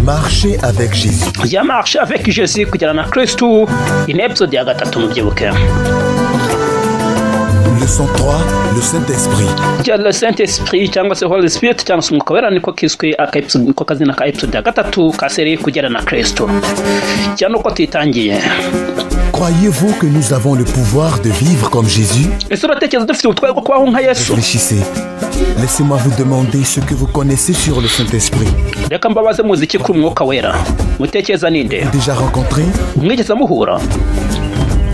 Marcher avec Jésus. Ya marche avec Jésus kugera na Kristo. Ini episode ya gatatu mubyibuke. Leçon 3, le Saint-Esprit. Le Saint-Esprit cyangwa se Holy Spirit cyangwa se umwuka wera niko kiswe niko kazina ka episode ya gatatu ka serie kugera na Kristo. Cyane uko titangiye. Croyez-vous que nous avons le pouvoir de vivre comme Jésus? Réfléchissez. Laissez-moi vous demander ce que vous connaissez sur le Saint-Esprit. Déjà rencontré?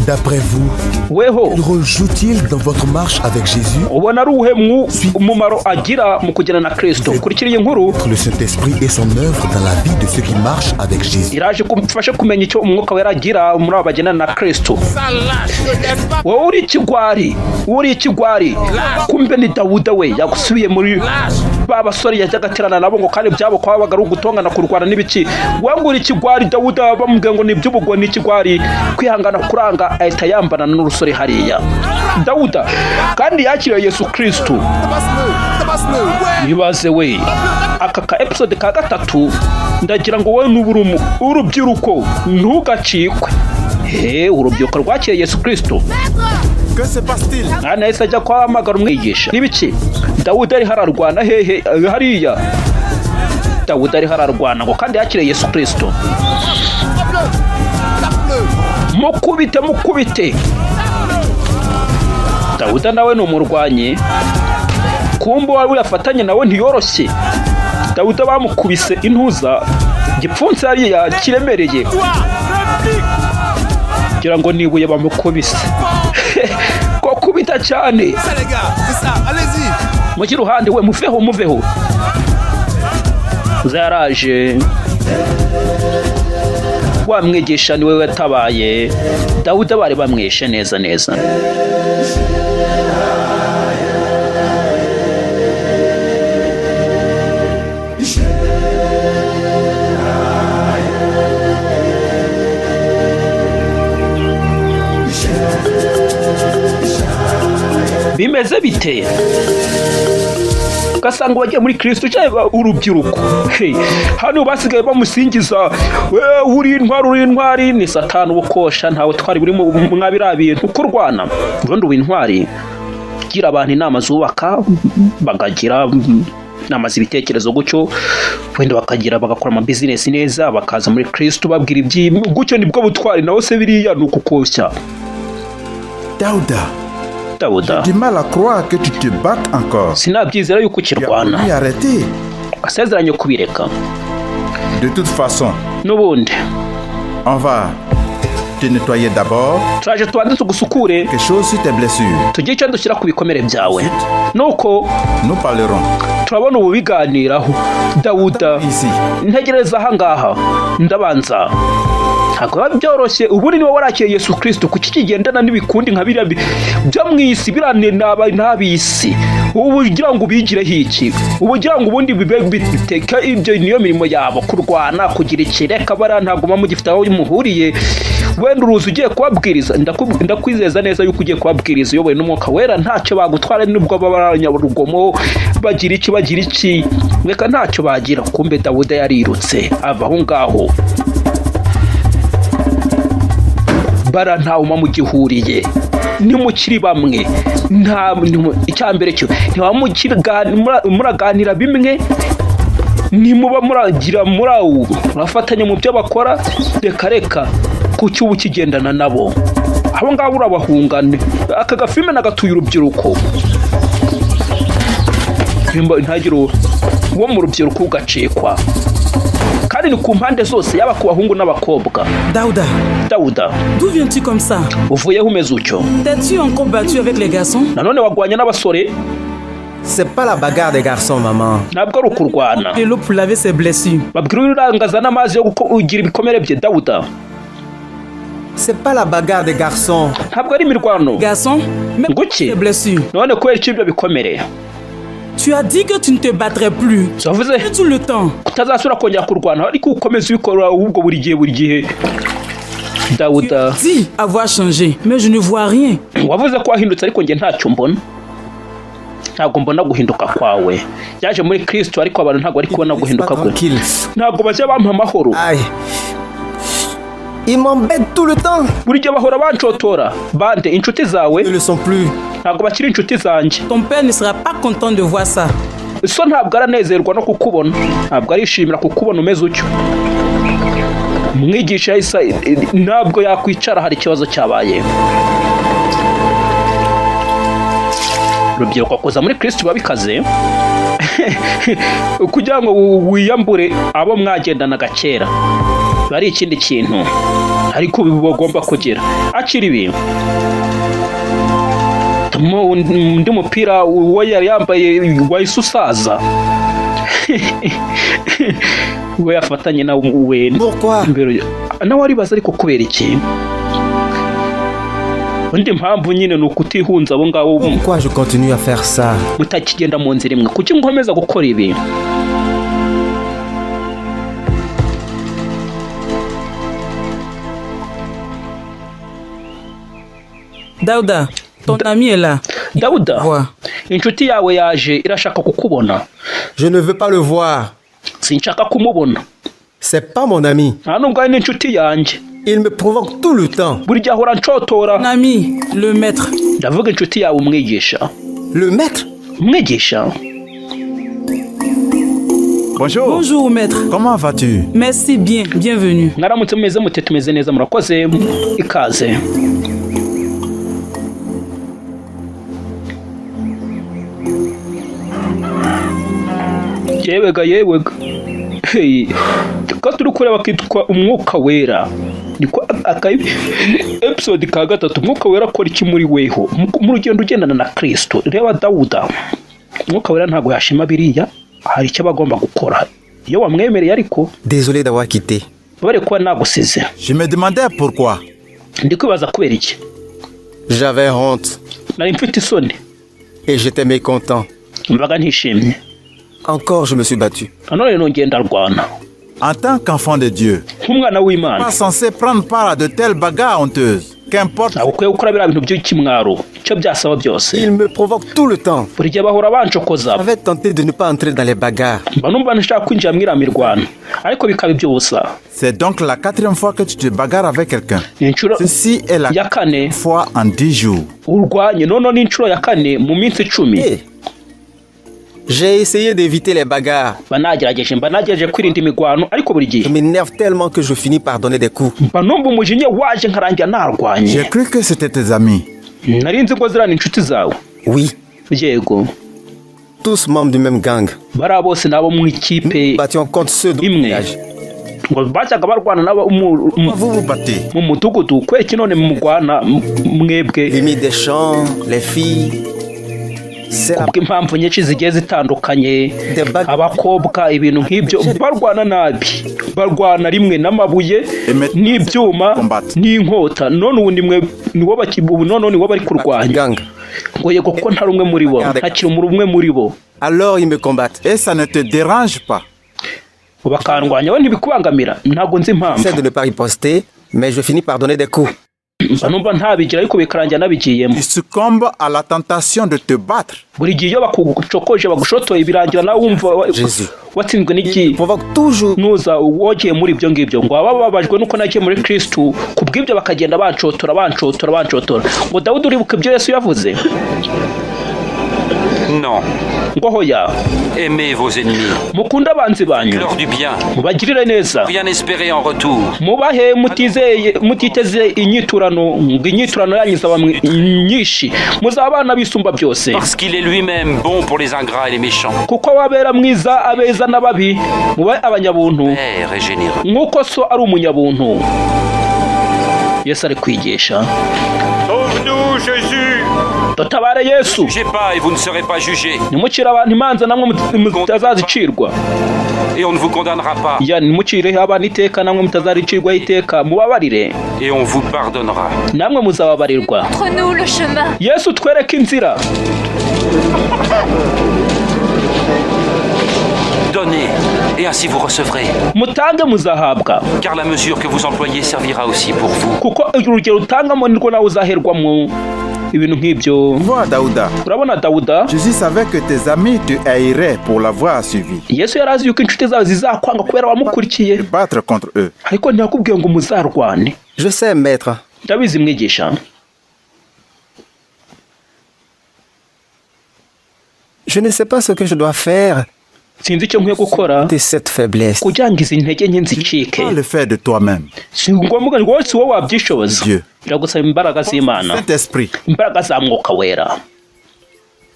D'après vous, quel rôle joue-t-il dans votre marche avec Jésus? Le Saint-Esprit et son œuvre dans la vie de ceux qui marchent avec Jésus. babasore yajagaterana nabo ngo kandi byabo kwa bagaru gutongana kurwana n'ibiki wangura ikigwari Dawuda bamubwiye ngo niby'ubugwa n'ikigwari kwihangana kuranga ahita yambana n'urusore hariya Dawuda kandi yakiriye Yesu Kristo yibaze we aka episode ka gatatu ndagira ngo wowe n'uburumu urubyiruko ntugacikwe urubyiruko rwakiriye Yesu Kristo. Que se passe-t-il? Ana ese ajya kwa amagara umwigisha nibiki Dawuda ari hararwana hehe hariya Dawuda ari hararwana ngo kandi yakiriye Yesu Kristo. Mukubite Dawuda nawe ni umurwanyi kumbo wawe yafatanye nawe ntiyoroshye. Dawuda bamukubise intuza gipfunse hariya kiremereye kugira ngo nibuye bamukubise ko kubita cyane mu kiruhande we muveho zaraje wamwigisha niwe watabaye Dawuda bari bamwishe neza bimeze bite gasanga bagiye muri Kristo cyangwa urubyiruko hano basigaye bamusingiza uri intwari ni Satani ubukosha ntawe twari buri mwabira bintu kurwana ubundi w'intwari gira abantu inama zubaka bagagira namaze ibitekerezo gucyo wenda bakagira bagakora ama business neza bakaza muri Kristo babwira ibyi gucyo nibwo butwari nawe se biriya nukukoshya. Dawuda, j'ai du mal à croire que tu te battes encore. Sinabyizera yuko ukirwana. Arrêtez. Asezeranye kubireka. De toute façon, n'ubundi on va te nettoyer d'abord. Traje tubanze tugusukure quelque chose sur tes blessures. Tugiye cyo dushyira ku bikomere byawe. Nuko nous parlerons. Turabona ubu biganiraho. Dawuda ntegereza ahangaha ndabanza ntabwo byoroshye ubu ni wowe warakiye Yesu Kristo kuki kigendana n'ibikundi nka biriya byo mwisi birane n'abisi ubu ugira ngo ubigire hiki ubu ugira ngo ubundi biteka ibyo niyo mirimo yabo kurwana kugira ikireka bara ntaguma mu gifite aho muhuriye wenda uruzi ugiye kubabwiriza ndakwizeza neza yuko ugiye kubabwiriza uyoboye n'umwuka wera ntacyo bagutwara nubwo babaranyarugomo bagira iki reka ntacyo bagira kumbe Dawuda yarirutse ava aho ngaho bara ntawuma mu gihuriye ni mukiri bamwe nta icyambere cyo muraganira bimwe ni muba muragira murawu murafatanya mu byo bakora reka kuki ubu kigendana nabo abo ngabo urabahungane aka gafilme nagatuye urubyiruko ntagiro wo mu rubyiruko ugacekwa kandi ni ku mpande zose yaba ku bahungu n'abakobwa. Dawuda, d'où viens-tu comme ça? Uvuye umeze utyo. T'as-tu encore battu avec les garçons? Nanone wagwanya n'abasore? C'est pas la bagarre des garçons, maman. Ntabwo ari ukurwana. Et l'eau pour laver ses blessures. Babwira urangaza n'amazi yo kugira ibikomere bye Dawuda. C'est pas la bagarre des garçons. Ntabwo ari imirwano. Garçons, même ses blessures. None kwera ibyo bikomere. Tu as dit que tu ne te battrais plus. Tout le temps. Utazasura kongera kurwana ariko ukomeza ubikora ubwo buri gihe. Dawuda. Tu dis avoir changé, mais je ne vois rien. Wavuze ko wahindutse ariko nge ntacyo mbona. ntabwo mbona guhinduka kwawe. Yaje muri Kristo ariko abantu ntabwo ari kubona guhinduka kwe. Ntabwo bajya bampa amahoro. Ils m'embêtent tout le temps. Buri gihe bahora bancotora. Bande inshuti zawe Ils ne le sont plus. ntabwo bakiri inshuti zanjye. Ton père ne sera pas content de voir ça. So ntabwo aranezerwa no kukubona, ntabwo arishimira kukubona umeze utyo. Umwigisha Isa ntabwo yakwicara hari ikibazo cyabaye. Urubyiruko kuza muri Kristo babikaze kugira ngo wiyambure abo mwagendanaga kera. Bari ikindi kintu ariko bigomba kugira akiri ibi. Undi mupira uwo yari yambaye wahise usaza. We yafatanye na we. Nawe aribaza ariko kubera iki? Undi mpamvu nyine ni ukutihunza abo ngabo. Pourquoi je continue à faire ça? Mutakigenda mu nzira imwe. Kuki nkomeza gukora ibi? Daouda, ton ami est là. Daouda, Ouais. inshuti yawe yaje irashaka kukubona. Je ne veux pas le voir. Sinshaka kumubona. C'est pas mon ami. Nta nubwo ari n'inshuti yanjye. Il me provoque tout le temps. Buri gihe ahora ncotora. Ton ami, le maître. Ndavuga inshuti yawe umwigisha. Le maître? Umwigisha? Bonjour. Bonjour, maître. Comment vas-tu? Merci bien, bienvenue. Mwaramutse mumeze mute? Tumeze neza, murakoze, ikaze. Yewega. Hey, ko turi kureba kitwa umwuka wera. Niko episode ka gatatu. Umwuka wera akora iki muri weho mu rugendo ugendana na Kristo? Reba Dawuda, umwuka wera ntabwo yashima biriya, hari icyo bagomba gukora. Iyo wamwemereye ariko Désolé d'avoir quitté. bare kuba nagusize. Je me demandais pourquoi. Ndi kwibaza kubera iki. J'avais honte Nari mfite isoni, et j'étais mécontent. mbaga ntishimye. Encore je me suis battu. Nanone nongeye ndarwana. En tant qu'enfant de Dieu, Nk'umwana w'Imana pas censé prendre part à de telles bagarres honteuses. Qu'importe. ntabwo ukwiye gukora biriya bintu by'ikimwaro, icyo byasaba byose. Il me provoque tout le temps. Buri gihe bahora bancokoza. J'avais tenté de ne pas entrer dans les bagarres. Mba numva nshaka kwinjira muri iriya mirwano ariko bikaba iby'ubusa. C'est donc la 4e fois que tu te bagarres avec quelqu'un. Inshuro Ceci est la ya kane fois en 10 jours. urwanye, none ni inshuro ya kane mu minsi 10. Eh, j'ai essayé d'éviter les bagarres. Mba nagerageje kwirinda imigwano ariko buri Je gihe m'énerve tellement que je finis par donner des coups. mba numva umujinya waje nkarangira narwanye. J'ai cru que c'était tes amis. Nari nzi ko zirana inshuti zawe. Oui, Yego, tous membres du même gang. bariya bose nabo mu ikipe Nous battions contre ceux de imwe, village. ngo bajyaga barwana nabo Vous vous battez. mu mudugudu. Kubera iki none mugwana mwebwe? Limite des champs, les filles. C'est la Kubw'impamvu nyinshi zigiye zitandukanye, abakobwa, ibintu nk'ibyo, barwana nabi, barwana rimwe n'amabuye n'ibyuma n'inkota. None ubu niwo bari kurwanya. gang. Ngo yego ko ntari umwe muri bo, ntakiri umwe muri bo. Alors ils me combattent. Et ça ne te dérange pas. Bakandwanya, we ntibikubangamira? Ntabwo nzi impamvu. J'essaie de ne pas riposter, mais je finis par donner des coups. Mba numva ntabigira ariko bikarangira nabigiyemo. Tu succombes à la tentation de te battre. Buri gihe iyo bakucokoje bagushotoye birangira nawe wumva watsinzwe n'iki. Provoque toujours. Nuza wogeye muri ibyo ngibyo, ngo baba babajwe nuko nagiye muri Kristo, kubw'ibyo bakagenda bancotora. Ngo Dawudi uribuka ibyo Yesu yavuze? Non. Ngo hoya, Aimez vos ennemis. mukunde abanzi banyu, Leur du bien. mubagirire neza, Rien espérer en retour. mubahe mutiteze inyiturano. Ngo inyiturano yanyu izaba nyinshi, muzaba abana bisumba byose. Parce qu'il est lui-même bon pour les ingrats et les méchants. Kuko wabera mwiza abeza n'ababi, mube abanyabuntu Père est généreux. nk'uko so ari umunyabuntu. Yesu ari kwigisha. Sauve-nous, Jésus. Dutabare Yesu. Jugez pas et vous ne serez pas jugés. Nimucire abantu imanza namwe mutazazicirwa. Et on ne vous condamnera pas. Ya nimucire abantu iteka namwe mutazaricirwaho iteka. Mubabarire Et on vous pardonnera. namwe muzababarirwa. Montre-nous le chemin. Yesu twereke inzira. Donnez, et ainsi vous recevrez. Mutange muzahabwa. Car la mesure que vous employez servira aussi pour vous. Kuko urugero utangamo nirwo nawe uzaherwamo. ibintu nk'ibyo. Vois Daouda, Urabona Dawuda, Jésus savait que tes amis te haïraient pour l'avoir suivi. Yesu yari azi yuko inshuti zawe zizakwanga kubera wamukurikiye, Te battre contre eux. ariko ntiyakubwiye ngo muzarwane. Je sais, maître. Ndabizi mwigisha. Je ne sais pas ce que je dois faire Sinzi icyo nkwiye gukora de cette faiblesse. kugira ngo izi ntege nke nzicike. Pas le faire de toi-même. Si ngombwa ngo wowe si wowe wabyishoboza. Dieu. Biragusaba imbaraga z'Imana, Saint-Esprit. imbaraga za Mwuka Wera.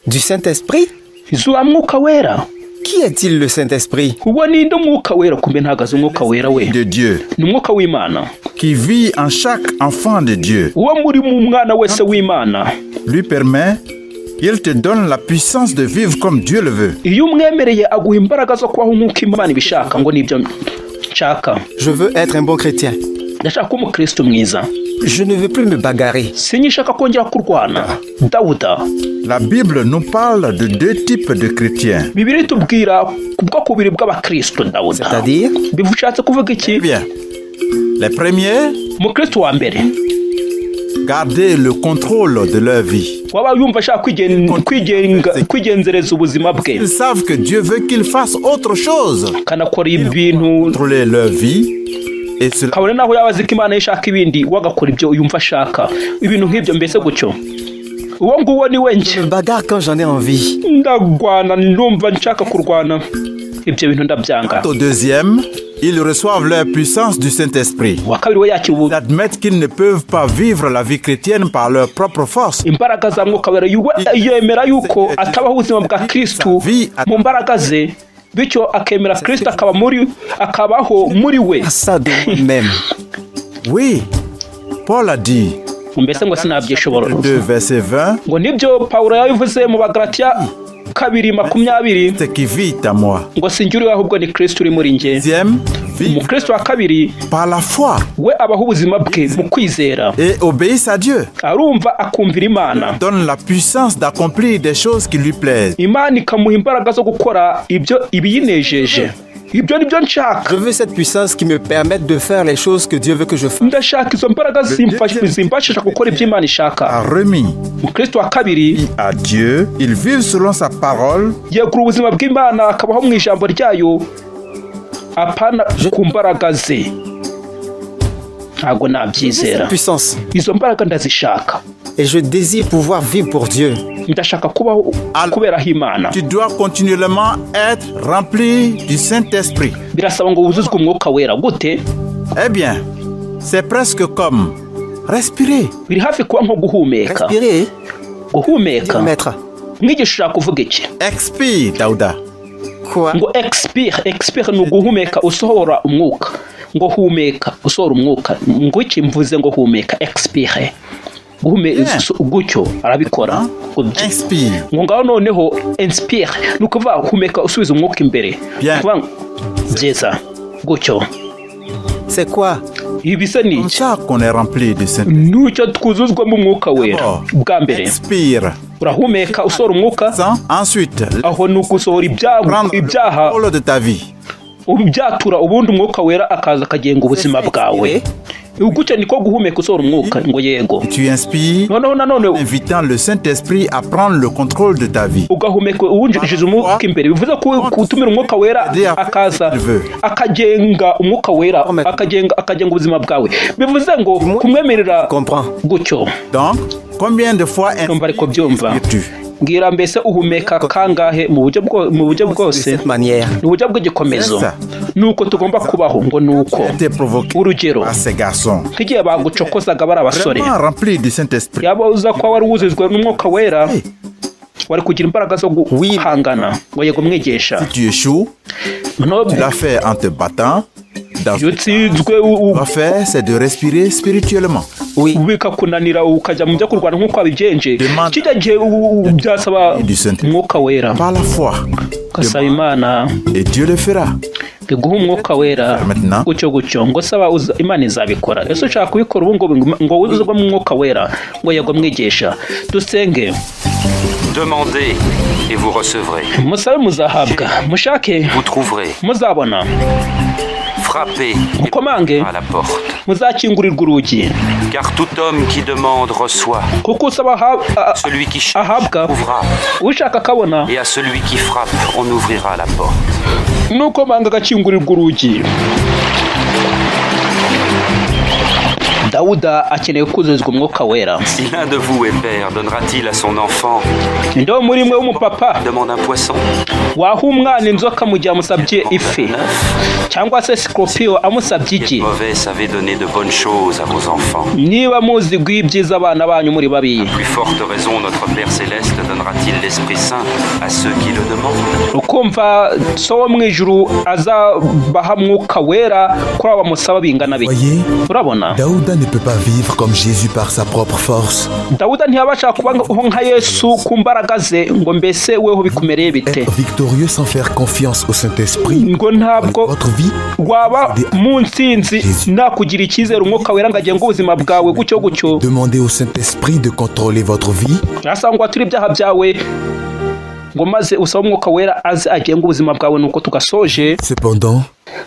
Du Saint-Esprit? Izuba Mwuka Wera. Qui est-il le Saint-Esprit? Uwo ni nde Mwuka Wera? Kumbe ntagaze Umwuka Wera we. De Dieu. Ni Umwuka w'Imana. Qui vit en chaque enfant de Dieu. Uwo muri mu mwana wese w'Imana. Lui permet, il te donne la puissance de vivre comme Dieu le veut. Iyo umwemereye aguha imbaraga zo kubaho nk'uko Imana ibishaka, ngo nibyo nshaka. Je veux être un bon chrétien. Ndashaka kuba umukristo mwiza. Je ne veux plus me bagarrer. Sinyishaka kongera kurwana. Dawuda, La Bible nous parle de deux types de chrétiens. Bibiliya itubwira ku bwoko bubiri bw'abakristo Dawuda. C'est-à-dire, Bishatse kuvuga iki? Eh bien, les premiers Umukristo wa mbere gardaient le contrôle de leur vie. waba yumva ashaka kwigenzereza ubuzima bwe, Ils savent que Dieu veut qu'ils fassent autre chose. kanakora ibintu, Contrôler leur vie et cela kabone naho yaba azi ko Imana ishaka ibindi, wagakora ibyo yumva ashaka, ibintu nk'ibyo mbese gutyo. Uwo nguwo ni we je njye. me bagarre quand j'en ai envie. Ndagwana, ndumva nshaka kurwana, ibyo bintu ndabyanga. au deuxième, ils reçoivent leur puissance du Saint-Esprit. Uwa kabiri we yakira Ils admettent qu'ils ne peuvent pas vivre la vie chrétienne par leur propre force. imbaraga za Mwuka Wera, yemera yuko atabaho ubuzima bwa Kristo mu mbaraga ze, bityo akemera Kristo akabaho muri we. À ça de moi-même. Oui, Paul a dit, Mbese ngo sinabyishobora. 2 verset 20, Ngo nibyo Pawulo yabivuze mu Bagalatiya 2:20, ce qui vit à moi. ngo sinjye uriho ahubwo ni Kristo uri muri njye. Deuxième, vit Umukristo wa kabiri par la foi we abaho ubuzima bwe mu kwizera, et obéissent à Dieu. arumva akumvira Imana, Donne la puissance d'accomplir des choses qui lui plaisent. Imana ikamuha imbaraga zo gukora ibyo ibiyinejeje. Ibyo nibyo nshaka. Je veux cette puissance qui me permette de faire les choses que Dieu veut que je fasse. Ndashaka izo mbaraga zimfasha gukora ibyo Imana ishaka. A remis Umukristo wa kabiri à Dieu, ils vivent selon sa parole. yegura ubuzima bw'Imana, akabaho mu ijambo ryayo, apana ku mbaraga ze. Ntabwo nabyizera. Cette puissance. Izo mbaraga ndazishaka. Et je désire pouvoir vivre pour Dieu. Ndashaka kubaho kuberaho Imana. Tu dois continuellement être rempli du Saint-Esprit. Birasaba ngo wuzuzwe Umwuka Wera. Gute? Eh bien, c'est presque comme respirer. Biri hafi kuba nko guhumeka. Respirer. Guhumeka. Maître. Mwigisha ushaka kuvuga iki? Expire, Daouda. Quoi? Ngo expire ni uguhumeka usohora umwuka. Ngo humeka usohora umwuka. Ngo iki mvuze ngo humeka expire. Gutyo arabikora. Inspire. Ngo ngaho noneho inspire ni ukuvuga humeka usubiza umwuka imbere. Bien. Byiza gutyo. C'est quoi? Ibi se ni Comme ça qu'on est rempli du Saint-Esprit. nucyo twuzuzwamo umwuka wera. Bwa mbere Expire. urahumeka usohora umwuka, Ensuite, aho ni ugusohora prendre le ibyaha contrôle de ta vie. ubyatura, ubundi umwuka wera akaza akagenga ubuzima bwawe. Gutyo niko guhumeka usohora umwuka. Ngo yego. Tu inspires, Noneho nanone invitant le Saint-Esprit à prendre le contrôle de ta vie. ugahumeka uwunjiriza umwuka imbere, bivuze ko gutumira umwuka wera akaza akagenga umwuka wera akagenga ubuzima bwawe, bivuze ngo kumwemerera gutyo. Donc, combien de fois Numva ariko byumva. inspires-tu? Mbwira mbese uhumeka kangahe mu buryo bwose, mu buryo bw'igikomezo. Nuko tugomba kubaho, ngo nuko urugero nk'igihe bagucokozaga bari abasore, yaba uza kuba wari wuzuzwe n'umwuka wera, wari kugira imbaraga zo guhangana. Ngo yego mwigisha, Si tu échoues, tu l'as fait en te battant. iyo utsinzwe faire, c'est de respirer spirituellement. bikakunanira ukajya mu byo kurwana nk'uko wabigenje, kijya gihe byasaba umwuka wera. Par la foi. Ugasaba Imana, Et Dieu le fera. iguha umwuka wera gutyo ngo saba Imana izabikora. Ese ushaka kubikora ubu ngo wuzuzwe mu mwuka wera? Ngo yego mwigisha. Dusenge. Demandez et vous recevrez. Musabe muzahabwa, mushake Vous trouverez. muzabona. frappez et mukomange à la porte. muzakingurirwa urugi, Car tout homme qui demande reçoit, kuko usaba celui qui cherche ahabwa, trouvera, ushaka akabona, et à celui qui frappe, on ouvrira la porte. nukomanga agakingurirwa urugi. Dawuda akeneye kuzuzwa umwuka wera. Si l'un de vous est père, donnera-t-il à son enfant, Ninde wo muri mwe w'umupapa demande un poisson, waha umwana inzoka mu gihe amusabye ifi, cyangwa se sikorupiyo amusabye igi? mauvais savez donner de bonnes choses à vos enfants. Niba muzi guha ibyiza abana banyu muri babi, Plus forte raison, notre Père Céleste donnera-t-il l'Esprit Saint à ceux qui le demandent. ukumva so wo mu ijuru azabaha mwuka wera kuri abo bamusaba bingana bike. Voyez, Urabona, Daouda ne peut pas vivre comme Jésus par sa propre force. Dawuda ntiyabasha kubaho nka Yesu ku mbaraga ze, ngo mbese weho bikumereye bite? Être victorieux sans faire confiance au Saint-Esprit. Ngo ntabwo Votre vie, waba mu ntsinzi nta kugira icyizere umwuka wera ngo agenga ubuzima bwawe gutyo gutyo. demandez au Saint-Esprit de contrôler votre vie. Asangwa turi ibyaha byawe, ngo maze usaba umwuka wera aze agenga ubuzima bwawe. Nuko tugasoje Cependant,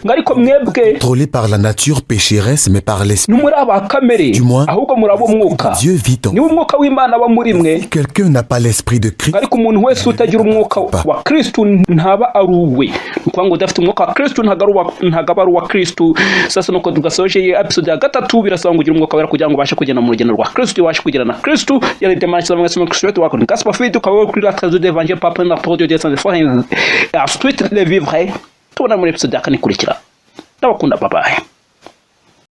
ngo ariko mwebwe contrôlé par la nature pécheresse, mais par l'Esprit. ntimuri aba kamere, Du moins, ahubwo muri abo mwuka. Dieu vit en Niba umwuka w'Imana aba muri mwe, quelqu'un n'a pas l'esprit de Christ. ariko umuntu wese utagira umwuka wa Kristo ntaba ari uwe. Ni ukuvuga ngo udafite umwuka wa Kristo ntabwo aba ari uwa Kristo. Sasa nuko tugasoje iyi episode ya 3, birasaba ngo ugire umwuka wera kugira ngo ubashe kugenda mu rugendo rwa Kristo, ubashe kugera na Kristo. Yari demande cyangwa mwese mu Kristo wako ni gospel faith, ukaba kuri la traduction de l'évangile par la parole de Dieu sans foi, ensuite le vivre. Tubona muri episode ya 4 ikurikira. Ndabakunda, bye bye.